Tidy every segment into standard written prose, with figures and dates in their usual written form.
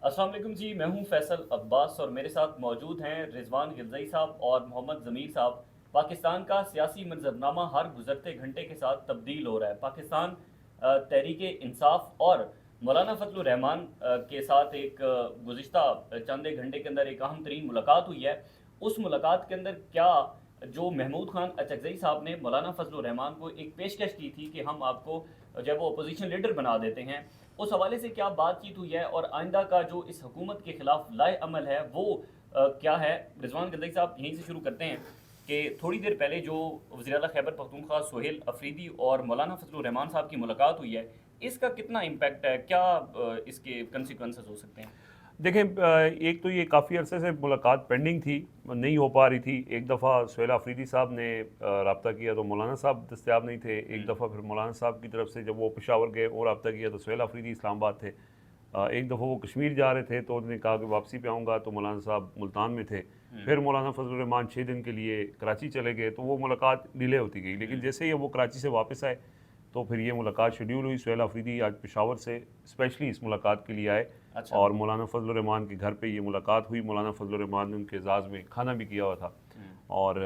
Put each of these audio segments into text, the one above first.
अस्सलाम वालेकुम जी, मैं हूं फैसल अब्बास और मेरे साथ मौजूद हैं रिजवान गिलज़ई साहब और मोहम्मद ज़मीर साहब। पाकिस्तान का सियासी मंजरनामा हर गुजरते घंटे के साथ तब्दील हो रहा है। पाकिस्तान तहरीक इंसाफ और मौलाना फजल रहमान के साथ एक गुज़िश्ता चंद एक घंटे के अंदर एक अहम तरीन मुलाकात हुई है। उस मुलाकात के अंदर क्या जो महमूद खान अचकज़ई साहब ने मौलाना फजल रहमान को एक पेशकश की थी कि हम आपको जब वो अपोजिशन लीडर बना देते हैं, उस हवाले से क्या बातचीत हुई है और आइंदा का जो इस हुकूमत के खिलाफ लाए अमल है वो क्या है। रिजवान गंदई साहब यहीं से शुरू करते हैं कि थोड़ी देर पहले जो वज़ीर आला खैबर पख्तूनख्वा सोहेल अफरीदी और मौलाना फजल रहमान साहब की मुलाकात हुई है, इसका कितना इम्पैक्ट है, क्या इसके कंसिक्वेंसेस हो सकते हैं? देखें, एक तो ये काफ़ी अरसे से मुलाकात पेंडिंग थी, नहीं हो पा रही थी। एक दफ़ा सुहेल आफरीदी साहब ने रब्ता किया तो मौलाना साहब दस्तयाब नहीं थे। एक दफ़ा फिर मौलाना साहब की तरफ से जब वो पेशावर गए और रब्ता किया तो सुहेल आफरीदी इस्लामाबाद थे। एक दफ़ा वो कश्मीर जा रहे थे तो उन्होंने कहा कि वापसी पे आऊँगा, तो मौलाना साहब मुल्तान में थे। फिर मौलाना फजल रहमान 6 दिन के लिए कराची चले गए, तो वो मुलाकात डिले होती गई। लेकिन जैसे ही वो कराची से वापस आए तो फिर ये मुलाकात शेड्यूल हुई। सुहेल आफरीदी आज पेशावर से स्पेशली इस मुलाकात के लिए आए अच्छा। और मौलाना फजल रहमान के घर पे ये मुलाकात हुई। मौलाना फजल रहमान ने उनके एजाज़ में खाना भी किया हुआ था और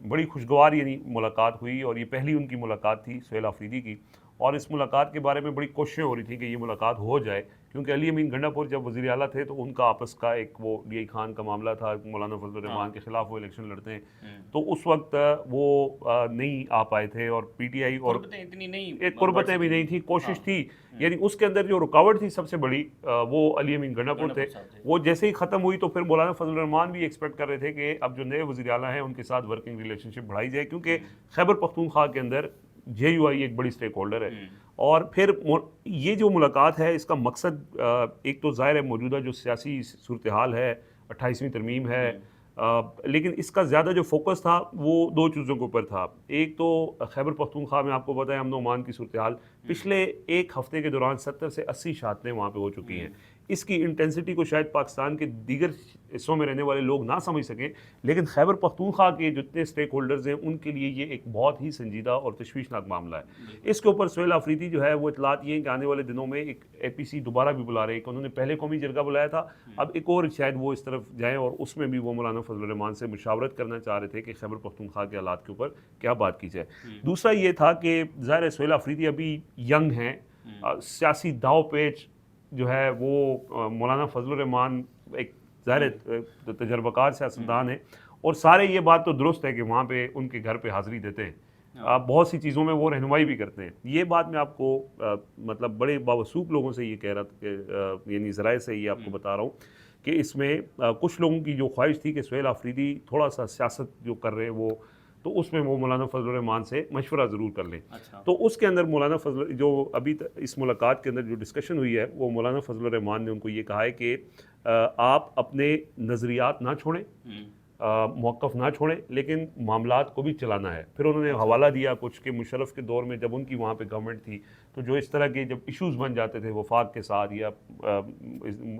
बड़ी खुशगवार यानी मुलाकात हुई और ये पहली उनकी मुलाकात थी सुहेल आफरीदी की। और इस मुलाकात के बारे में बड़ी कोशिशें हो रही थी कि ये मुलाकात हो जाए, क्योंकि अली अमीन गंडापुर जब वज़ीर आला थे तो उनका आपस का एक वो डी खान का मामला था, मौलाना फजल रहमान हाँ। के ख़िलाफ़ वो इलेक्शन लड़ते हैं। तो उस वक्त वो नहीं आ पाए थे और पीटीआई और कुर्बतें इतनी नहीं एक बढ़ कुर्बतें भी सकी नहीं थी। थी, हाँ। कोशिश थी। यानी उसके अंदर जो रुकावट थी सबसे बड़ी, वो अली अमीन गंडापुर थे। गंडापुर साहब थे। वो जैसे ही ख़त्म हुई तो फिर मौलाना फजल रहमान भी एक्सपेक्ट कर रहे थे कि अब जो नए वज़ीर आला हैं उनके साथ वर्किंग रिलेशनशिप बढ़ाई जाए, क्योंकि खैबर पख्तूनख्वा के अंदर JUI एक बड़ी स्टेक होल्डर है। और फिर ये जो मुलाकात है इसका मकसद एक तो ज़ाहिर है मौजूदा जो सियासी सूरत हाल है, 28वीं तरमीम है, लेकिन इसका ज़्यादा जो फोकस था वो दो चीज़ों के ऊपर था। एक तो खैबर पख्तूनख्वा में आपको पता है अमन ओमान की सूरत हाल पिछले एक हफ़्ते के दौरान 70 से 80 शहादतें वहाँ पे हो चुकी हैं। इसकी इंटेंसिटी को शायद पाकिस्तान के दीगर हिस्सों में रहने वाले लोग ना समझ सकें, लेकिन खैबर पख्तूनख्वा के जितने स्टेक होल्डर्स हैं उनके लिए ये एक बहुत ही संजीदा और तशवीशनाक मामला है। इसके ऊपर सुहेल आफरीदी जो है वो इतलात ये है कि आने वाले दिनों में एक APC दोबारा भी बुला रहे हैं। उन्होंने पहले कौमी जरगा बुलाया था, अब एक और शायद वो इस तरफ जाएँ और उसमें भी वो मौलाना फजल रहमान से मुशावरत करना चाह रहे थे कि खैबर पख्तूनख्वा के हालात के ऊपर क्या बात की जाए। दूसरा ये था कि ज़ाहिर है सुहेल आफरीदी अभी यंग हैं, सियासी दाव पेच जो है वो मौलाना फजल रहमान एक ज़ाहिर तजर्बाकार सियासतदान है और सारे ये बात तो दुरुस्त है कि वहाँ पे उनके घर पे हाज़िरी देते हैं। बहुत सी चीज़ों में वो रहनुमाई भी करते हैं। ये बात मैं आपको मतलब बड़े बावसूख लोगों से ये कह रहा था कि यानी ज़राए से ये आपको बता रहा हूँ कि इसमें कुछ लोगों की जो ख्वाहिश थी कि सुहेल आफरीदी थोड़ा सा सियासत जो कर रहे हैं वो, तो उसमें वो मौलाना फजल रहमान से मशवरा ज़रूर कर लें। अच्छा। तो उसके अंदर मौलाना फजल जो अभी इस मुलाकात के अंदर जो डिस्कशन हुई है वो मौलाना फजल रहमान ने उनको ये कहा है कि आप अपने नज़रियात ना छोड़ें, मौक़िफ़ ना छोड़ें, लेकिन मामलात को भी चलाना है। फिर उन्होंने अच्छा। हवाला दिया कुछ कि मुशर्रफ के दौर में जब उनकी वहाँ पे गवर्नमेंट थी तो जो इस तरह के जब इश्यूज़ बन जाते थे वफाक के साथ या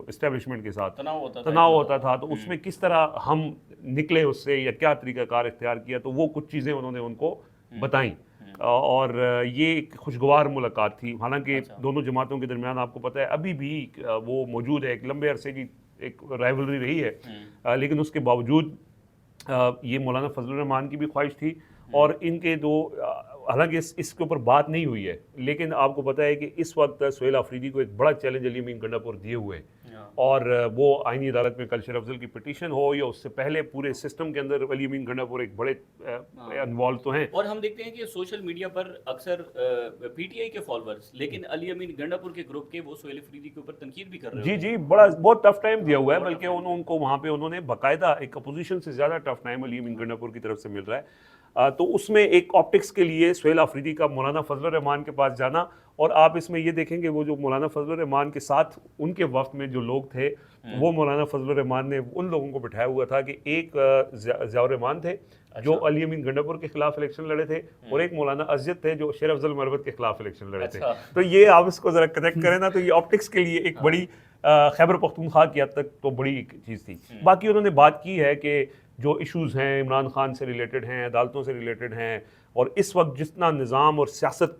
इस्टेब्लिशमेंट के साथ तनाव होता था तनाव इतना होता ज़्यादा। था, तो उसमें किस तरह हम निकले उससे या क्या तरीक़ाकार इख्तियार किया, तो वो कुछ चीज़ें उन्होंने उनको बताई। और ये एक खुशगवार मुलाकात थी। हालांकि अच्छा। दोनों जमातों के दरमियान आपको पता है अभी भी वो मौजूद है, एक लंबे अरसे की एक राइवलरी रही है, लेकिन उसके बावजूद ये मौलाना फजल रहमान की भी ख्वाहिश थी और इनके दो हालांकि इसके ऊपर बात नहीं हुई है, लेकिन आपको पता है कि इस वक्त सुहेल आफरीदी को एक बड़ा चैलेंज अली अमीन गंडापुर दिए हुए हैं। हाँ। और वो आईनी अदालत में कल्चर अफजल की पिटीशन हो या उससे पहले पूरे सिस्टम के अंदर अली अमीन गंडापुर एक बड़े हाँ। इन्वॉल्व तो हैं। और हम देखते हैं कि सोशल मीडिया पर अक्सर पीटीआई के फॉलोअर्स, लेकिन अली अमीन गंडापुर के ग्रुप के वो सोहेल अफरीदी के ऊपर तनकीद भी कर रहे जी होते हैं। जी, बड़ा बहुत टफ टाइम दिया हाँ, हुआ है, बहुत टफ बल्कि टाइम दिया। उनको वहाँ पे उन्होंने बाकायदा एक अपोजिशन से ज़्यादा टफ टाइम अली अमीन गंडापुर की तरफ से मिल रहा है। तो उसमें एक ऑप्टिक्स के लिए सुहेल आफरीदी का मौलाना फजल रहमान के पास जाना, और आप इसमें ये देखेंगे वो जो मौलाना फजल रहमान के साथ उनके वक्त में जो लोग थे वो मौलाना फजल रहमान ने उन लोगों को बिठाया हुआ था कि एक ज़ियाउर रहमान थे जो अच्छा। अली अमीन गंडापुर के खिलाफ इलेक्शन लड़े थे, और एक मौलाना अज़ियत थे जो शेर अफजल मरवत के खिलाफ इलेक्शन लड़े थे। अच्छा। तो ये आप इसको ज़रा कनेक्ट करें ना, तो ये ऑप्टिक्स के लिए एक बड़ी खैबर पख्तूनख्वा की हद तक तो बड़ी चीज़ थी। बाकी उन्होंने बात की है कि जो इश्यूज़ हैं इमरान खान से रिलेटेड हैं, अदालतों से रिलेटेड हैं, और इस वक्त जितना निज़ाम और सियासत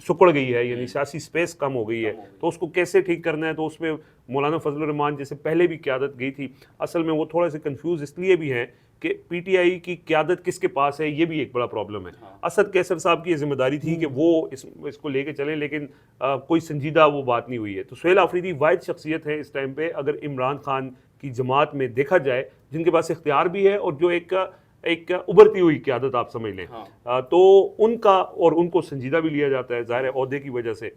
सुकड़ गई है, यानी सियासी स्पेस कम हो गई है, तो उसको कैसे ठीक करना है। तो उसमें मौलाना फजलुर रहमान जैसे पहले भी क़यादत गई थी, असल में वो थोड़े से कंफ्यूज इसलिए भी हैं कि पीटीआई की क़यादत किसके पास है, ये भी एक बड़ा प्रॉब्लम है। असद कैसर साहब की जिम्मेदारी थी कि वो इसको लेके चलें, लेकिन कोई संजीदा वो बात नहीं हुई है। तो सुहेल आफरीदी वाहिद शख्सियत है इस टाइम पे अगर इमरान खान की जमात में देखा जाए, जिनके पास इख्तियार भी है और जो एक उभरती हुई क़यादत आप समझ लें। तो उनका और उनको संजीदा भी लिया जाता है ज़ाहिर है ओहदे की वजह से।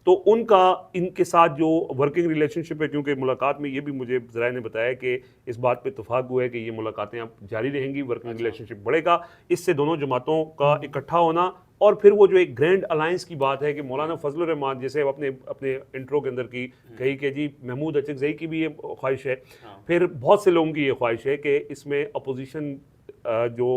तो उनका इनके साथ जो वर्किंग रिलेशनशिप है, क्योंकि मुलाकात में ये भी मुझे ज़राए ने बताया कि इस बात पे इत्तफाक हुआ है कि ये मुलाकातें अब जारी रहेंगी, वर्किंग रिलेशनशिप बढ़ेगा। इससे दोनों जमातों का इकट्ठा होना और फिर वो जो एक ग्रैंड अलायंस की बात है कि मौलाना फजलुर रहमान जैसे अपने अपने इंट्रो के अंदर की कही कि जी महमूद अचकज़ई की भी ये ख्वाहिश है, फिर बहुत से लोगों की ये ख्वाहिश है कि इसमें अपोजिशन जो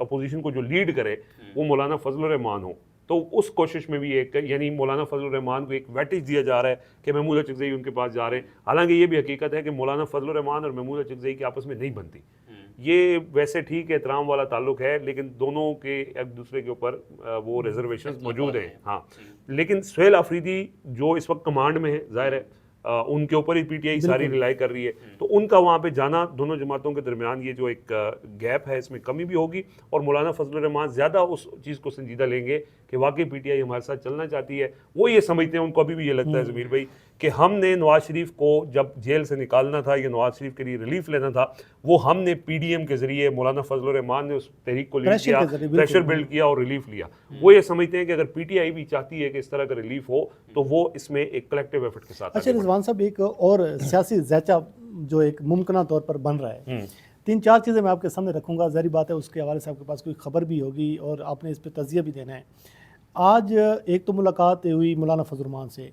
अपोजिशन को जो लीड करे वो मौलाना फजलुर रहमान हो। तो उस कोशिश में भी एक यानी मौलाना फजलुर रहमान को एक वेटेज दिया जा रहा है कि महमूद अचकज़ई उनके पास जा रहे हैं। हालांकि ये भी हकीकत है कि मौलाना फजलुर रहमान और महमूद अचकज़ई की आपस में नहीं बनती। ये वैसे ठीक है, एहतराम वाला ताल्लुक है, लेकिन दोनों के एक दूसरे के ऊपर वो रिजर्वेशन मौजूद हैं। हाँ, लेकिन सुहेल आफरीदी जो इस वक्त कमांड में है, जाहिर है उनके ऊपर ही पीटीआई सारी रिलाई कर रही है, तो उनका वहाँ पे जाना दोनों जमातों के दरमियान ये जो एक गैप है इसमें कमी भी होगी और मौलाना फजलुर रहमान ज़्यादा उस चीज़ को संजीदा लेंगे कि वाकई पीटीआई हमारे साथ चलना चाहती है। वो ये समझते हैं, उनको अभी भी ये लगता है ज़मीर भाई कि हमने नवाज शरीफ को जब जेल से निकालना था या नवाज शरीफ के लिए रिलीफ लेना था, वो हमने पीडीएम के जरिए मौलाना फजलुर रहमान ने उस तहरीक को लीड किया, प्रेशर बिल्ड किया और रिलीफ लिया। वो ये समझते हैं कि अगर पीटीआई भी चाहती है कि इस तरह का रिलीफ हो तो वो इसमें एक कलेक्टिव एफर्ट के साथ। अच्छा रिजवान साहब, एक और सियासी ज़ैचा जो एक मुमकिन तौर पर बन रहा है, 3-4 चीज़ें मैं आपके सामने रखूँगा। ज़ाहिर बात है उसके हवाले से आपके पास कोई खबर भी होगी और आपने इस पर तज़िया भी देना है। आज एक तो मुलाकात हुई मौलाना फजलुर रहमान से,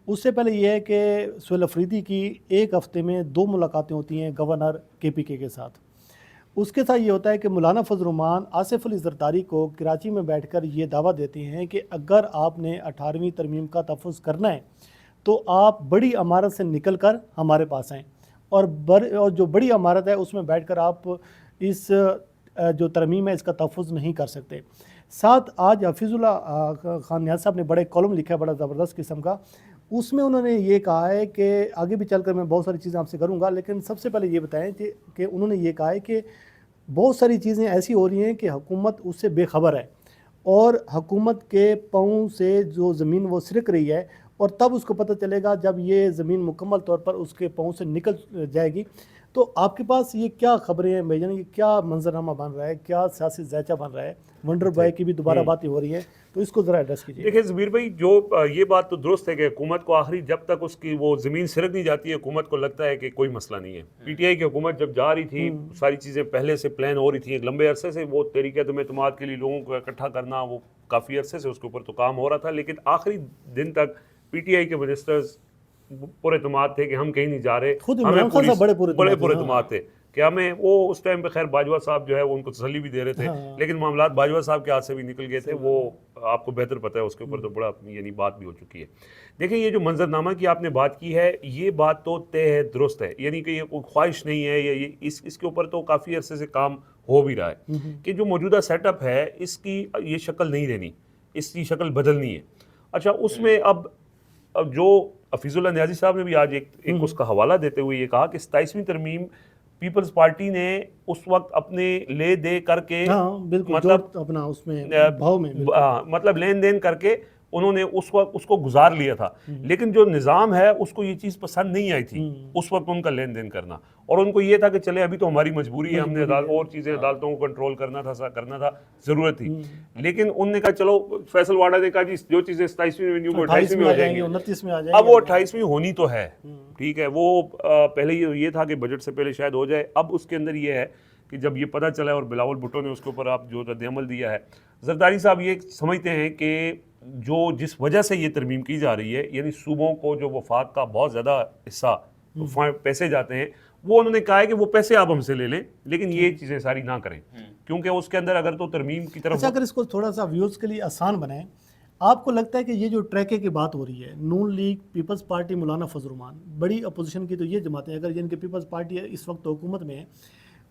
उससे पहले यह है कि सुहेल आफरीदी की एक हफ़्ते में 2 मुलाकातें होती हैं गवर्नर केपीके के साथ। उसके साथ ये होता है कि मौलाना फजलुर रहमान आसिफ अली ज़रदारी को कराची में बैठकर ये दावा देते हैं कि अगर आपने 18वीं तरमीम का तहफ़्फ़ुज़ करना है तो आप बड़ी इमारत से निकल कर हमारे पास आएँ और जो बड़ी इमारत है उसमें बैठकर आप इस जो तरमीम है इसका तहफ़्फ़ुज़ नहीं कर सकते। साथ आज हफीज़ुल्लाह खान नियाज़ साहब ने बड़े कॉलम लिखा है बड़ा ज़बरदस्त किस्म का, उसमें उन्होंने ये कहा है कि आगे भी चलकर मैं बहुत सारी चीज़ें आपसे करूँगा, लेकिन सबसे पहले ये बताएं कि उन्होंने ये कहा है कि बहुत सारी चीज़ें ऐसी हो रही हैं कि हुकूमत उससे बेखबर है और हुकूमत के पाँव से जो ज़मीन वो सिरक रही है और तब उसको पता चलेगा जब ये ज़मीन मुकम्मल तौर पर उसके पाँव से निकल जाएगी। तो आपके पास ये क्या खबरें हैं भाईजान, ये क्या मंजरनामा बन रहा है, क्या सियासी ज़ैचा बन रहा है? वंडर बॉय की भी दोबारा बातें हो रही है, तो इसको ज़रा एड्रेस कीजिए। देखिए ज़मीर भाई, जो ये बात तो दुरुस्त है कि हुकूमत को आखिरी जब तक उसकी वो ज़मीन सिरक नहीं जाती है, हुकूमत को लगता है कि कोई मसला नहीं है। पीटीआई की हुकूमत जब जा रही थी, सारी चीज़ें पहले से प्लान हो रही थी, एक लंबे अरसे से वो तहरीक-ए-एतमाद के लिए लोगों को इकट्ठा करना, वो काफ़ी अरसे से उसके ऊपर तो काम हो रहा था, लेकिन आखिरी दिन तक पीटीआई के मिनिस्टर्स पूरे एतमाद थे कि हम कहीं नहीं जा रहे, हमें बड़े पूरे एतमाद थे कि हमें वो उस टाइम पे खैर बाजवा साहब जो है वो उनको तसल्ली भी दे रहे थे, लेकिन मामलात बाजवा साहब के हाथ से भी निकल गए थे, वो आपको बेहतर पता है, उसके ऊपर तो बड़ा यानी बात भी हो चुकी है। देखिए ये जो मंजरनामा की आपने बात की है, ये बात तो तय है, दुरुस्त है, यानी कि ये कोई ख्वाहिश नहीं है, ये इसके ऊपर तो काफ़ी अरसे से काम हो भी रहा है कि जो मौजूदा सेटअप है इसकी ये शक्ल नहीं देनी, इसकी शक्ल बदलनी है। अच्छा, उसमें अब जो हफीज़ुल्लाह नियाज़ी साहब ने भी आज एक उसका हवाला देते हुए ये कहा कि 27वीं तरमीम पीपल्स पार्टी ने उस वक्त अपने ले दे करके, मतलब अपना उसमें भाव में मतलब लेन देन करके उन्होंने उस वक्त उसको गुजार लिया था, लेकिन जो निज़ाम है उसको ये चीज़ पसंद नहीं आई थी उस वक्त उनका लेन देन करना, और उनको ये था कि चले अभी तो हमारी मजबूरी है, हमने और चीज़ें अदालतों को कंट्रोल करना था, ज़रूरत थी। लेकिन उन्होंने कहा चलो, फैसल वाडा ने कहा जी जो चीज़ें 27वीं में 28वीं में हो जाएंगी, 29 में आ अब वो 28वीं होनी तो है, ठीक है। वो पहले ये था कि बजट से पहले शायद हो जाए, अब उसके अंदर ये है कि जब ये पता चला और बिलावल भुट्टो ने उसके ऊपर आप जो रद्द-ए-अमल दिया है, जरदारी साहब ये समझते हैं कि जो जिस वजह से ये तरमीम की जा रही है, यानी सूबों को जो वफाक का बहुत ज़्यादा हिस्सा पैसे जाते हैं, वो उन्होंने कहा है कि वो पैसे आप हमसे ले लें, लेकिन ये चीज़ें सारी ना करें, क्योंकि उसके अंदर अगर तो तरमीम की तरफ। अच्छा, अगर इसको थोड़ा सा व्यूज़ के लिए आसान बनाएं, आपको लगता है कि ये जो ट्रैके की बात हो रही है, नून लीग, पीपल्स पार्टी, मौलाना फजलुर रहमान, बड़ी अपोजिशन की तो ये जमातें, अगर जिनकी पीपल्स पार्टी इस वक्त हुकूमत में है,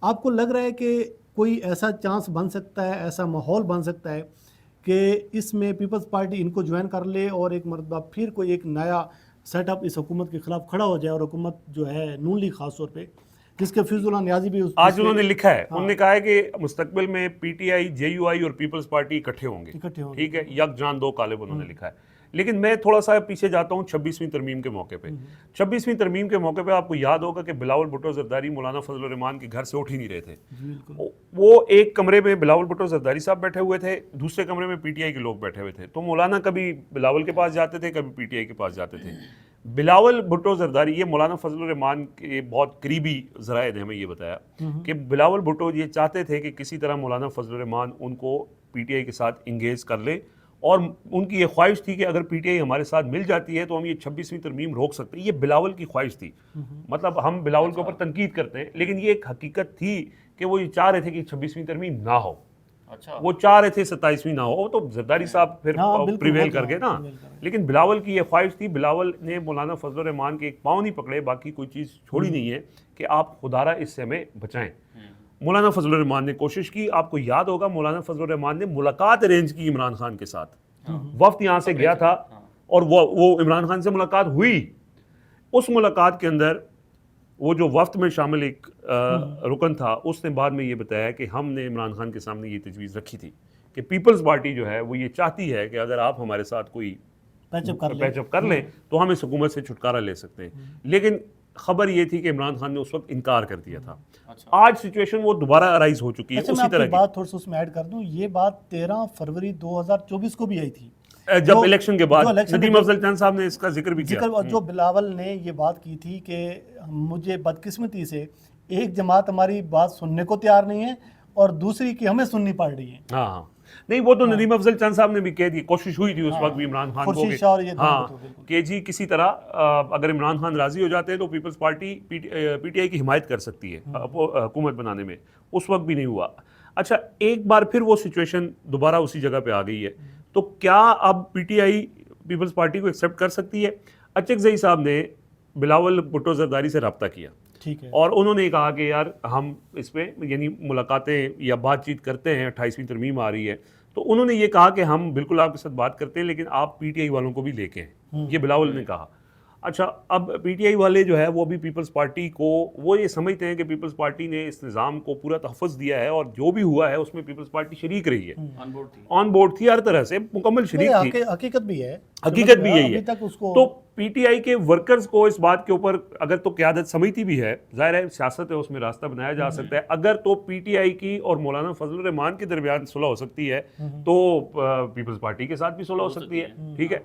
आपको लग रहा है कि कोई ऐसा चांस बन सकता है, ऐसा माहौल बन सकता है कि इसमें पीपल्स पार्टी इनको ज्वाइन कर ले और एक मरतबा फिर कोई एक नया सेटअप इस हुकूमत के खिलाफ खड़ा हो जाए, और हुकूमत जो है नून लीग खास तौर पे, जिसके फिजुल्लाह नियाजी भी आज उन्होंने लिखा है, उन्होंने कहा है कि मुस्तकबिल में पीटीआई, जेयूआई और पीपल्स पार्टी इकट्ठे होंगे, ठीक है, यक जान दो कालिब उन्होंने लिखा है। लेकिन मैं थोड़ा सा पीछे जाता हूँ 26वीं तरमीम के मौके पे। 26वीं तरमीम के मौके पे आपको याद होगा कि बिलावल भुट्टो जरदारी मौलाना फजल रहमान के घर से उठ ही नहीं रहे थे। वो एक कमरे में बिलावल भुट्टो जरदारी साहब बैठे हुए थे, दूसरे कमरे में पीटीआई के लोग बैठे हुए थे। तो मौलाना कभी बिलावल के पास जाते थे, कभी पीटीआई के पास जाते थे। बिलावल भुट्टो जरदारी, ये मौलाना फजल रहमान के बहुत करीबी ज़राए ने हमें ये बताया कि बिलावल भुट्टो ये चाहते थे कि किसी तरह मौलाना फजल रहमान उनको पीटीआई के साथ इंगेज कर ले, और उनकी ये ख्वाहिश थी कि अगर पीटीआई हमारे साथ मिल जाती है तो हम ये 26वीं तरमीम रोक सकते हैं। ये बिलावल की ख्वाहिश थी। मतलब हम बिलावल के ऊपर तनकीद करते हैं, लेकिन ये एक हकीकत थी कि वो ये चाह रहे थे कि 26वीं तरमीम ना हो। अच्छा, वो चाह रहे थे 27वीं ना हो, तो जरदारी साहब फिर प्रिवेल कर गए ना। लेकिन बिलावल की ये ख्वाहिश थी। बिलावल ने मौलाना फजल रहमान के एक पाँव नहीं पकड़े, बाकी कोई चीज़ छोड़ी नहीं है कि आप खुदारा इससे हमें बचाएं। मौलाना फजल रहमान ने कोशिश की। आपको याद होगा मौलाना फजल रहमान ने मुलाकात अरेंज की इमरान खान के साथ। वफ्द यहाँ से गया था और वो इमरान खान से मुलाकात हुई। उस मुलाकात के अंदर वो जो वफ्द में शामिल एक रुकन था, उसने बाद में ये बताया कि हमने इमरान खान के सामने ये तजवीज़ रखी थी कि पीपल्स पार्टी जो है वो ये चाहती है कि अगर आप हमारे साथ कोई पैचअप कर लें तो हम इस हुकूमत से छुटकारा ले सकते हैं। लेकिन खबर ये थी कि इमरान खान ने उस वक्त इनकार कर दिया था। अच्छा। आज सिचुएशन वो दोबारा अराइज हो चुकी है। उसी तरह की बात थोड़ी सी उसमें ऐड कर दूं, ये बात 13 फरवरी 2024 को भी आई थी, जब इलेक्शन के बाद नदीम अफजल चंद साहब ने इसका जिक्र भी किया। जो बिलावल ने ये बात की थी कि मुझे बदकिस्मती से एक जमात हमारी बात सुनने को तैयार नहीं है और दूसरी की हमें सुननी पड़ रही है। हाँ, नहीं वो तो नदीम अफजल चंद साहब ने भी कह दी, कोशिश हुई थी उस वक्त भी इमरान खान को कि जी किसी तरह अगर इमरान खान राजी हो जाते हैं तो पीपल्स पार्टी पीटीआई की हिमायत कर सकती है हुकूमत बनाने में। उस वक्त भी नहीं हुआ। अच्छा, एक बार फिर वो सिचुएशन दोबारा उसी जगह पे आ गई है, तो क्या अब पीटीआई पीपल्स पार्टी को एक्सेप्ट कर सकती है? अचकज़ई साहब ने बिलावल भुट्टो जरदारी से रब्ता किया, ठीक है, और उन्होंने कहा कि यार हम इस पर यानी मुलाकातें या बातचीत करते हैं, 28वीं तरमीम आ रही है, तो उन्होंने ये कहा कि हम बिल्कुल आपके साथ बात करते हैं, लेकिन आप पीटीआई वालों को भी लेके हैं। ये बिलावल ने कहा। अच्छा, अब पीटीआई वाले जो है वो भी पीपल्स पार्टी को वो ये समझते हैं कि पीपल्स पार्टी ने इस निज़ाम को पूरा तहफ़्फ़ुज़ दिया है और जो भी हुआ है उसमें पीपल्स पार्टी शरीक रही है, ऑन बोर्ड थी, हर तरह से मुकम्मल शरीक थी। हकीकत भी है, हकीकत भी यही है। तो पीटीआई के वर्कर्स को इस बात के ऊपर अगर तो क़यादत समझती भी है, ज़ाहिर है सियासत है, उसमें रास्ता बनाया जा सकता है। अगर तो पीटीआई की और मौलाना फजल रहमान के दरमियान सुलह हो सकती है तो पीपल्स पार्टी के साथ भी सुलह हो सकती है। ठीक है,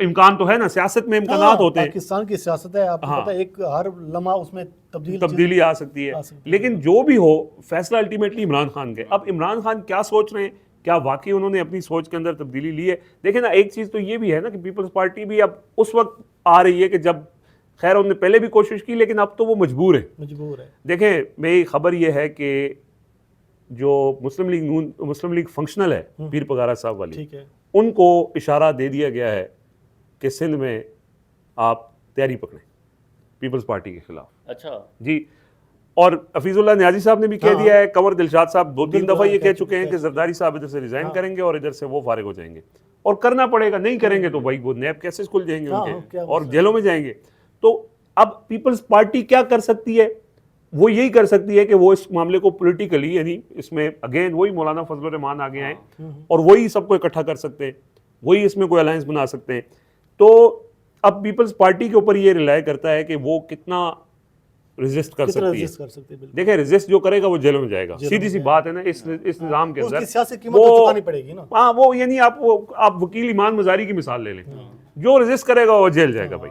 इम्कान तो है ना, सियासत में इम्कानात होते हैं। पाकिस्तान की सियासत है, आपको पता है, एक हर लम्हा उसमें तब्दीली आ सकती है। लेकिन जो भी हो, फैसला अल्टीमेटली इमरान खान के। अब इमरान खान क्या सोच रहे हैं, क्या वाकई उन्होंने अपनी सोच के अंदर तब्दीली ली है? देखें ना, एक चीज़ तो ये भी है ना कि पीपल्स पार्टी भी अब उस वक्त आ रही है कि जब खैर उन्होंने पहले भी कोशिश की, लेकिन अब तो वो मजबूर है। देखें, मेरी खबर ये है कि जो मुस्लिम लीग फंक्शनल है पीर पगारा साहब वाली, ठीक है, उनको इशारा दे दिया गया है कि सिंध में आप तैयारी पकड़ें पीपल्स पार्टी के खिलाफ। अच्छा जी, और हफीजुल्लाह नियाजी साहब ने भी कह दिया है, कंवर दिलशाद साहब 2-3 दफ़ा ये कह चुके हैं कि जरदारी साहब इधर से रिजाइन करेंगे और इधर से वो फारिग हो जाएंगे, और करना पड़ेगा, नहीं करेंगे तो भाई वो नैब कैसे खुल जाएंगे उनके और जेलों में जाएंगे। तो अब पीपल्स पार्टी क्या कर सकती है? वो यही कर सकती है कि वो इस मामले को पॉलिटिकली, यानी इसमें अगेन वही मौलाना फजल रहमान आगे आए और वही सबको इकट्ठा कर सकते हैं, वही इसमें कोई अलायंस बना सकते हैं। तो अब पीपल्स पार्टी के ऊपर ये रिलाय करता है कि वो कितना रेजिस्ट कर सकती है। देखिए, रेजिस्ट जो करेगा वो जेलों में जाएगा, सीधी सी बात है ना। इस निज़ाम के अंदर वो पड़ेगी ना। हाँ, वो यानी आप वकील ईमान मजारी की मिसाल ले लें, जो रेजिस्ट करेगा वो जेल जाएगा भाई।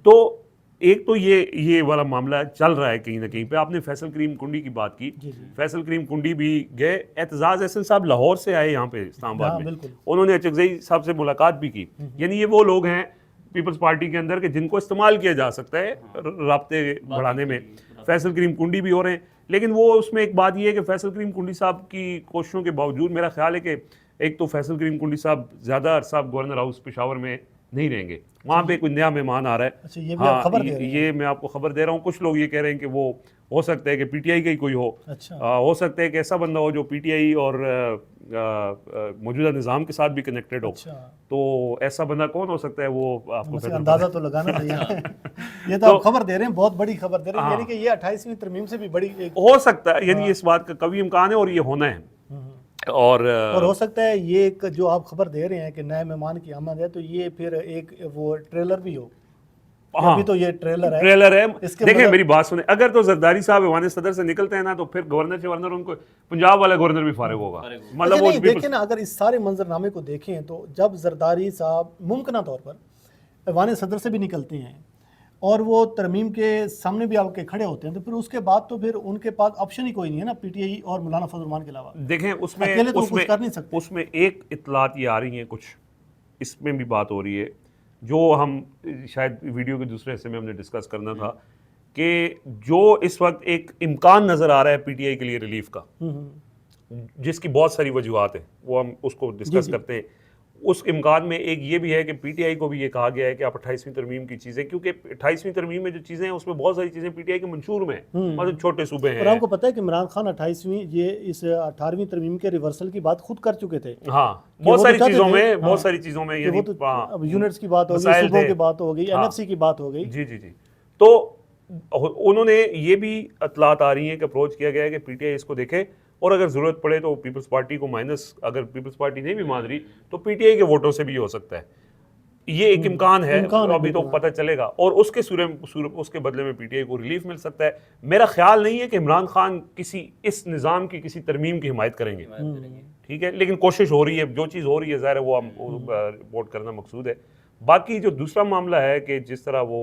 तो एक तो ये वाला मामला चल रहा है कहीं ना कहीं पे। आपने फैसल करीम कुंडी की बात की, फैसल करीम कुंडी भी गए, एतजाज अहसन साहब लाहौर से आए यहाँ पे इस्लामाबाद में, उन्होंने अचकज़ई साहब से मुलाकात भी की। यानी ये वो लोग हैं पीपल्स पार्टी के अंदर के जिनको इस्तेमाल किया जा सकता है राब्ते बढ़ाने में। फैसल करीम कुंडी भी हो रहे हैं, लेकिन वो उसमें एक बात ये है कि फैसल करीम कुंडी साहब की कोशिशों के बावजूद मेरा ख्याल है कि एक तो फैसल करीम कुंडी साहब ज़्यादा अरसा गवर्नर हाउस पेशावर में नहीं रहेंगे, वहाँ पे कोई नया मेहमान आ रहा है। अच्छा, ये भी आप खबर दे रहे हैं? ये मैं आपको खबर दे रहा हूँ। कुछ लोग ये कह रहे हैं कि वो हो सकता है कि पीटीआई का ही कोई हो। अच्छा। हो सकता है कि ऐसा बंदा हो जो पीटीआई और मौजूदा निज़ाम के साथ भी कनेक्टेड हो। अच्छा, तो ऐसा बंदा कौन हो सकता है वो आपको मुझे बेहतर अंदाजा पता तो लगाना चाहिए। ये तो तो- आप खबर दे रहे हैं, बहुत बड़ी खबर दे रहे हैं, हाँ। यानी कि ये 28वीं तरमीम से भी बड़ी एक हो सकता है, यानी इस बात का कभी इम्कान है और ये होना है। और और हो सकता है ये एक जो आप खबर दे रहे हैं कि नए मेहमान की आमद है, तो ये फिर एक वो ट्रेलर भी हो। हाँ, अभी तो ये ट्रेलर है। ट्रेलर है। इसके देखें मतलब- मेरी बात सुने, अगर तो जरदारी साहब ईवान सदर से निकलते हैं ना, तो फिर गवर्नर शवर्नर उनको पंजाब वाला गवर्नर भी फारिग होगा। अच्छा मतलब वो नहीं, भी देखें ना, अगर इस सारे मंजरनामे को देखें तो जब जरदारी साहब मुमकिन तौर पर ऐवान सदर से भी निकलते हैं और वो तरमीम के सामने भी आके खड़े होते हैं, तो फिर उसके बाद तो फिर उनके पास ऑप्शन ही कोई नहीं है ना, पीटीआई और मौलाना फजल रहमान के अलावा। देखें उसमें अकेले तो वो कुछ उसमें कर नहीं सकते। उसमें एक इतलात ये आ रही हैं, कुछ इसमें भी बात हो रही है जो हम शायद वीडियो के दूसरे हिस्से में हमने डिस्कस करना था, कि जो इस वक्त एक इम्कान नज़र आ रहा है पीटीआई के लिए रिलीफ का, जिसकी बहुत सारी वजूहत है, वो हम उसको डिस्कस जी। करते हैं। उस इम्कान में एक ये भी है कि पीटीआई को भी ये कहा गया है कि आप 28वीं तरमीम की चीज़ें, क्योंकि 28वीं तरमीम में जो चीज़ें हैं उसमें बहुत सारी चीज़ें पीटीआई के मंशूर में हैं, मतलब छोटे सूबे और हैं। आपको पता है कि इमरान खान 28वीं ये इस 18वीं तरमीम के रिवर्सल की बात खुद कर चुके थे। हाँ, वो बहुत तो सारी चाहते चीज़ों थे, में, हाँ, बहुत सारी चीज़ों में, कि यानी वो तो हाँ, अब यूनिट्स की बात हो गई, मसाइल सूबों थे। की बात हो गई, हाँ। एनएफसी की बात हो गई। जी जी जी। तो उन्होंने ये भी इतलात आ रही है कि अप्रोच किया गया है कि पीटीआई इसको देखे और अगर ज़रूरत पड़े तो पीपल्स पार्टी को माइनस, अगर पीपल्स पार्टी नहीं भी मान रही तो पीटीआई के वोटों से भी हो सकता है। ये एक इम्कान है, इम्कान है, अभी तो बिल्कुल। पता चलेगा, और उसके बदले में पीटीआई को रिलीफ मिल सकता है। मेरा ख्याल नहीं है कि इमरान खान किसी इस निज़ाम की किसी तरमीम की हिमायत करेंगे, ठीक है, लेकिन कोशिश हो रही है, जो चीज़ हो रही है ज़ाहिर है वो हम रिपोर्ट करना मकसूद है। बाकी जो दूसरा मामला है कि जिस तरह वो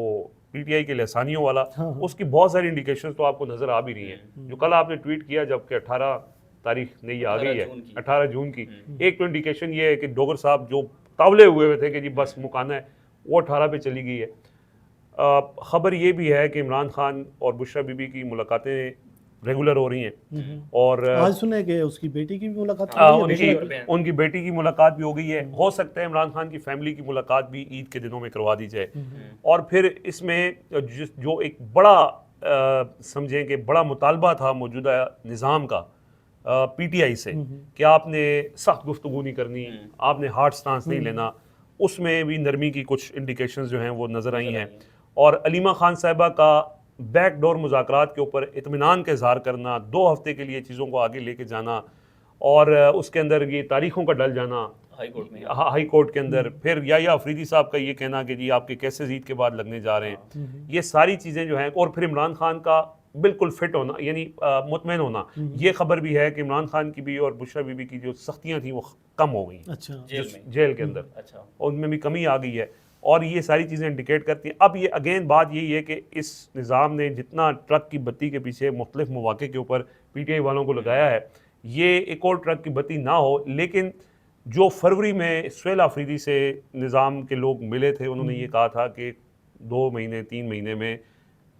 पीटीआई के लसानियों वाला, उसकी बहुत सारी इंडिकेशंस तो आपको नज़र आ भी रही हैं। जो कल आपने ट्वीट किया जबकि 18 तारीख नहीं आ गई है, 18 जून की, एक तो इंडिकेशन ये है कि डोगर साहब जो तावले हुए थे कि जी बस मुकाना है, वो 18 पे चली गई है। ख़बर ये भी है कि इमरान खान और बुशरा बीबी की मुलाकातें रेगुलर हो रही हैं, और आज सुने कि उसकी बेटी की भी मुलाकात हो गई है। उनकी बेटी की मुलाकात भी हो गई है। हो सकता है इमरान खान की फैमिली की मुलाकात भी ईद के दिनों में करवा दी जाए। और फिर इसमें जो एक बड़ा समझें कि बड़ा मुतालबा था मौजूदा निज़ाम का पीटीआई से कि आपने सख्त गुफ्तगू नहीं करनी, आपने हार्ड स्टांस नहीं लेना, उसमें भी नरमी की कुछ इंडिकेशंस जो हैं वो नज़र आई हैं। और अलीमा खान साहिबा का बैकडोर मुज़ाकरात के ऊपर इत्मीनान का इजहार करना, 2 हफ्ते के लिए चीज़ों को आगे लेके जाना, और उसके अंदर ये तारीखों का डल जाना हाई कोर्ट के अंदर, फिर या अफरीदी साहब का ये कहना कि जी आपके केसेस ईद के बाद लगने जा रहे हैं, ये सारी चीज़ें जो हैं, और फिर इमरान खान का बिल्कुल फिट होना, यानी मुतमईन होना। ये खबर भी है कि इमरान खान की भी और बुशरा बीबी की जो सख्तियाँ थी वो कम हो गई, अच्छा, जेल के अंदर, अच्छा, उनमें भी कमी आ गई है। और ये सारी चीज़ें इंडिकेट करती हैं। अब ये अगेन बात यही है कि इस निज़ाम ने जितना ट्रक की बत्ती के पीछे मुख्तलिफ मौके के ऊपर पीटीआई वालों को लगाया है, ये एक और ट्रक की बत्ती ना हो। लेकिन जो फरवरी में सुहेल आफरीदी से निज़ाम के लोग मिले थे, उन्होंने ये कहा था कि 2 महीने 3 महीने में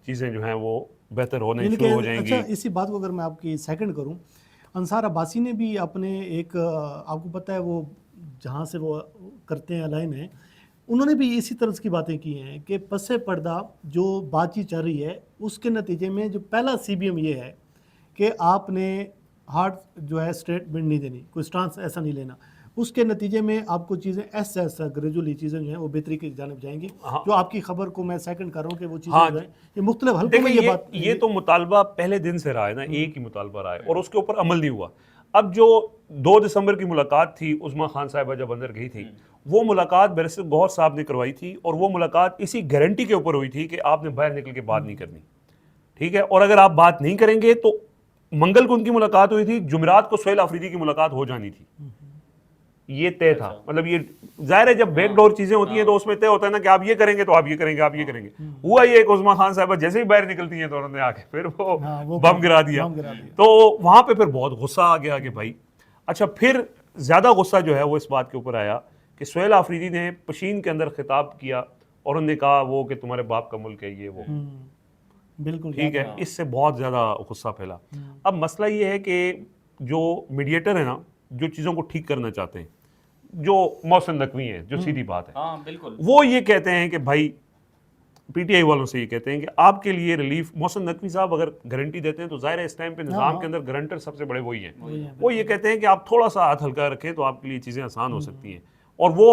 चीज़ें जो हैं वो बेहतर होने शुरू हो जाएंगी। अच्छा, इसी बात को अगर मैं आपकी सेकंड करूं, अंसार अब्बासी ने भी अपने एक, आपको पता है वो जहां से वो करते हैं अलाइन है, उन्होंने भी इसी तरह की बातें की हैं कि पसे पर्दा जो बातचीत चल रही है उसके नतीजे में जो पहला सीबीएम ये है कि आपने हार्ड जो है स्टेटमेंट नहीं देनी, कोई स्टांस ऐसा नहीं लेना, उसके नतीजे में आपको चीज़ें ऐसा ग्रेजुअली चीज़ें जो हैं वो बेहतरी की जानिब जाएंगी। हाँ। जो आपकी खबर को मैं सेकंड कर रहा हूँ कि वो चीज़ें हाँ। जो हैं ये मुख्तलिफ हल्कों में ये तो मुतालबा पहले दिन से रहा है ना, एक ही मुतालबा रहा है और उसके ऊपर अमल नहीं हुआ। अब जो 2 दिसंबर की मुलाकात थी, उज़्मा खान साहिबा जब अंदर गई थी, वो मुलाकात बैरिस्टर गौहर साहब ने करवाई थी, और वो मुलाकात इसी गारंटी के ऊपर हुई थी कि आपने बाहर निकल के बात नहीं करनी, ठीक है, और अगर आप बात नहीं करेंगे तो मंगल को उनकी मुलाकात हुई थी, जुमेरात को सुहेल आफरीदी की मुलाकात हो जानी थी, ये तय था। मतलब ये जाहिर है जब बैकडोर चीजें होती हैं तो उसमें तय होता है ना कि आप ये करेंगे तो आप ये करेंगे, आप ये करेंगे। हुआ ये उज़्मा खान साहबा जैसे ही बाहर निकलती हैं तो उन्होंने आके फिर वो बम गिरा दिया। तो वहां पे फिर बहुत गुस्सा आ गया कि भाई, अच्छा, फिर ज्यादा गुस्सा जो है वो इस बात के ऊपर आया कि सुहेल आफरीदी ने पशीन के अंदर खिताब किया और उन्होंने कहा वो कि तुम्हारे बाप का मुल्क है ये वो, बिल्कुल ठीक है, इससे बहुत ज्यादा गुस्सा फैला। अब मसला ये है कि जो मीडिएटर है ना, जो चीज़ों को ठीक करना चाहते हैं, जो मोहसिन नकवी हैं, जो सीधी बात है, हाँ बिल्कुल, वो ये कहते हैं कि भाई पीटीआई वालों से ये कहते हैं कि आपके लिए रिलीफ, मोहसिन नकवी साहब अगर गारंटी देते हैं तो जाहिर है इस टाइम पे निज़ाम के अंदर गारंटर सबसे बड़े वही हैं। वो ये कहते हैं कि आप थोड़ा सा हाथ हल्का रखें तो आपके लिए चीज़ें आसान हो सकती हैं। और वो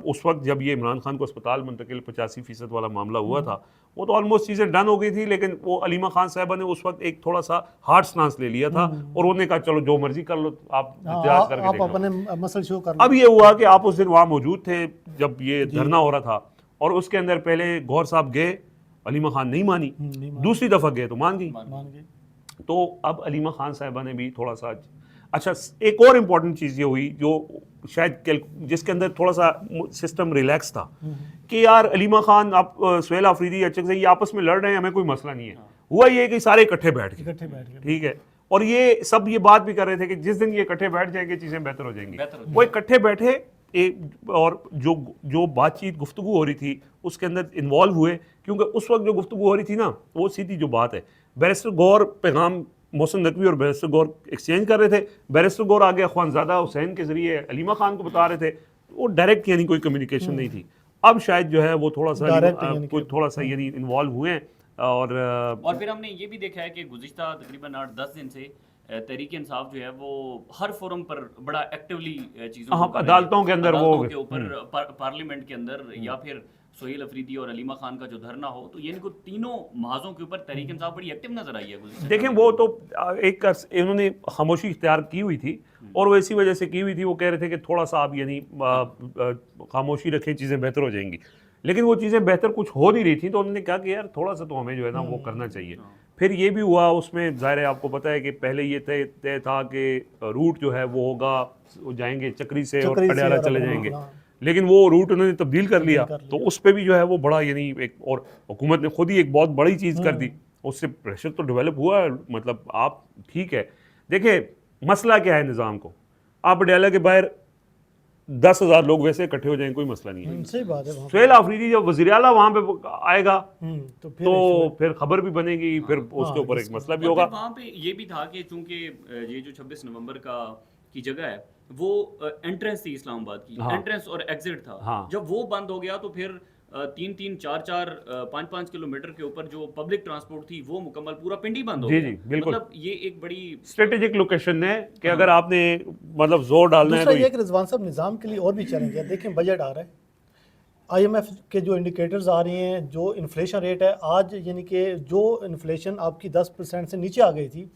उस वक्त जब ये इमरान खान को अस्पताल मुंतकिल 85% वाला मामला हुआ था, वो तो ऑलमोस्ट चीज़ें डन हो गई थी, लेकिन वो अलीमा खान साहबा ने उस वक्त एक थोड़ा सा हार्ड स्टांस ले लिया था और उन्होंने कहा चलो जो मर्जी कर लो, आप इतिहास करके आप देख लो। अपने मसल शो कर अब ये हुआ कि आप उस दिन वहाँ मौजूद थे जब ये धरना हो रहा था, और उसके अंदर पहले गौहर साहब गए, अलीमा खान नहीं मानी, दूसरी दफ़ा गए तो मान गई। मान गए। तो अब अलीमा खान साहिबा ने भी थोड़ा सा, अच्छा एक और इम्पॉर्टेंट चीज़ ये हुई जो शायद जिसके अंदर थोड़ा सा सिस्टम रिलैक्स था कि यार अलीमा खान, आप सुहेल आफरीदी, ये आपस में लड़ रहे हैं, हमें कोई मसला नहीं है। हुआ ये कि सारे इकट्ठे बैठ गए, ठीक है, और ये सब ये बात भी कर रहे थे कि जिस दिन ये इकट्ठे बैठ जाएंगे चीज़ें बेहतर हो जाएंगी। वो इकट्ठे बैठे और जो बातचीत गुफ्तगू हो रही थी उसके अंदर इन्वॉल्व हुए, क्योंकि उस वक्त जो गुफ्तगू हो रही थी ना, वो सीधी जो बात है, बैरिस्टर गौर पैगाम मोहसिन नकवी और बैरिस्टर गौर एक्सचेंज कर रहे थे, बैरिस्टर गौर आगे अख्वानज़ादा हुसैन के जरिए अलीमा खान को बता रहे थे, वो डायरेक्ट यानी कोई कम्युनिकेशन नहीं थी। अब शायद जो है वो थोड़ा सा यानी इन्वॉल्व हुए हैं। और फिर हमने ये भी देखा है कि गुज़िश्ता तकरीबन 8-10 दिन से तहरीक इंसाफ जो है वो हर फोरम पर बड़ा एक्टिवली चीज़ों को अदालतों के अंदर, वो के ऊपर पार्लियामेंट के अंदर, या फिर सुहेल अफरीदी और अलीमा खान का जो धरना हो, तो ये इनको तीनों महाजों के ऊपर तहरीक इंसाफ बड़ी एक्टिव नजर आई है। देखें वो तो एक इन्होंने खामोशी इख्तियार की हुई थी, और वो इसी वजह से की हुई थी, वो कह रहे थे कि थोड़ा सा आप यानी खामोशी रखें, चीज़ें बेहतर हो जाएंगी, लेकिन वो चीज़ें बेहतर कुछ हो नहीं रही थी, तो उन्होंने कहा कि यार थोड़ा सा तो हमें जो है ना वो करना चाहिए। फिर ये भी हुआ, उसमें ज़ाहिर है आपको पता है कि पहले ये तय था कि रूट जो है वो होगा, वो जाएंगे चक्री से और पटियाला चले जाएंगे, लेकिन वो रूट उन्होंने तब्दील कर लिया, तो उस पर भी जो है वो बड़ा यानी एक, और हुकूमत ने खुद ही एक बहुत बड़ी चीज़ कर दी, उससे प्रेशर तो डेवलप हुआ, मतलब आप ठीक है। देखिए मसला क्या है निज़ाम को, आप पटियाला के बाहर 10,000 लोग वैसे इकट्ठे हो जाएंगे, कोई मसला नहीं है। सही बात है। सुहेल आफरीदी जब वज़ीर आला वहाँ पे आएगा तो फिर खबर भी बनेगी, फिर उसके ऊपर एक मसला भी होगा। वहाँ पे ये भी था कि चूंकि ये जो 26 नवंबर की जगह है वो एंट्रेंस थी इस्लामाबाद की, एंट्रेंस और एग्जिट था, जब वो बंद हो गया तो फिर 3-3, 4-4, 5-5 किलोमीटर के ऊपर जो पब्लिक ट्रांसपोर्ट थी वो मुकम्मल पूरा पिंडी बंद हो गया। जी बिल्कुल, मतलब ये एक बड़ी स्ट्रेटेजिक लोकेशन है कि अगर आपने मतलब जोर डालना है तो ये रिजवान साहब निज़ाम के लिए और भी चैलेंज है। देखें बजट आ रहा है, IMF के जो इंडिकेटर्स आ रही हैं, जो इन्फ्लेशन रेट है आज, यानी कि जो इन्फ्लेशन आपकी 10% से नीचे आ गई थी,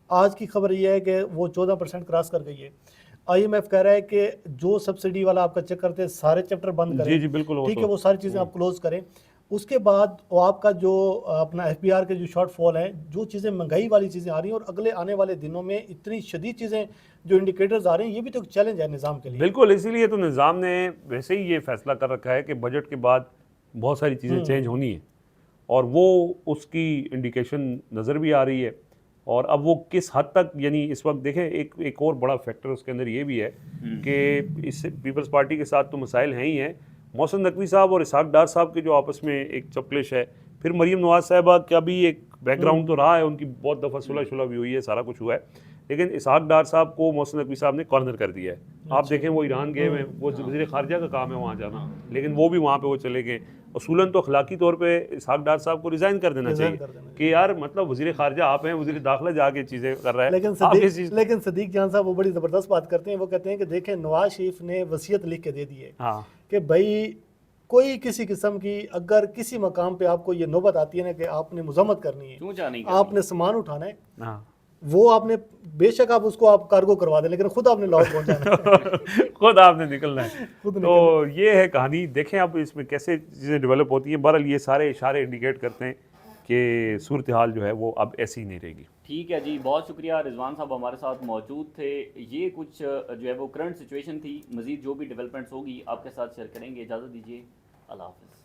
आज की खबर ये है कि वो 14% क्रॉस कर गई है। IMF कह रहा है कि जो सब्सिडी वाला आपका चेक करते हैं सारे चैप्टर बंद करें, जी बिल्कुल, ठीक है, वो सारी चीज़ें आप क्लोज करें। उसके बाद वो आपका जो अपना FBR के जो शॉर्टफॉल है, जो चीज़ें महंगाई वाली चीज़ें आ रही हैं, और अगले आने वाले दिनों में इतनी शदीद चीज़ें जो इंडिकेटर्स आ रहे हैं, ये भी तो एक चैलेंज है निज़ाम के लिए। बिल्कुल, इसीलिए तो निज़ाम ने वैसे ही ये फैसला कर रखा है कि बजट के बाद बहुत सारी चीज़ें चेंज होनी है, और वो उसकी इंडिकेशन नज़र भी आ रही है। और अब वो किस हद तक, यानी इस वक्त देखें एक और बड़ा फैक्टर उसके अंदर ये भी है कि इस पीपल्स पार्टी के साथ तो मसाइल हैं ही हैं, मोहसिन नकवी साहब और इसहाक डार साहब के जो आपस में एक चपलिश है, फिर मरीम नवाज साहिबा का भी एक बैकग्राउंड तो रहा है, उनकी बहुत दफ़ा सुलह भी हुई है, सारा कुछ हुआ है, लेकिन इसहाक डार साहब को मोहसिन नकवी साहब ने कॉर्नर कर दिया है। आप देखें वो ईरान गए हैं, वो वज़ीर ख़ारजा का काम है वहाँ जाना, लेकिन वो भी वहाँ पे वो चले गए। असूलन तो अखलाकी तौर पे इसहाक डार साहब को रिज़ाइन कर देना चाहिए कि यार मतलब वज़ीर ख़ारजा आप हैं, वज़ीर दाखिला जाके चीज़ें कर रहा है। लेकिन सदीक जान साहब वो बड़ी ज़बरदस्त बात करते हैं, वो कहते हैं कि देखें नवाज शरीफ ने वसीयत लिख के दे दी है कि भाई कोई किसी किस्म की अगर किसी मकाम पे आपको ये नौबत आती है ना कि आपने मज़म्मत करनी है, आपने सामान उठाना है, वो आपने बेशक आप उसको आप कार्गो करवा दें, लेकिन खुद आपने लाहौर पहुंचाना खुद आपने निकलना है। तो ये है कहानी। देखें अब इसमें कैसे चीज़ें डेवलप होती हैं। बहरहाल ये सारे इशारे इंडिकेट करते हैं कि सूरत हाल जो है वो अब ऐसी ही नहीं रहेगी। ठीक है जी, बहुत शुक्रिया रिजवान साहब हमारे साथ मौजूद थे। ये कुछ जो है वो करंट सिचुएशन थी, मज़ीद जो भी डेवलपमेंट्स होगी आपके साथ शेयर करेंगे। इजाज़त दीजिए, अल्लाह हाफ़िज़।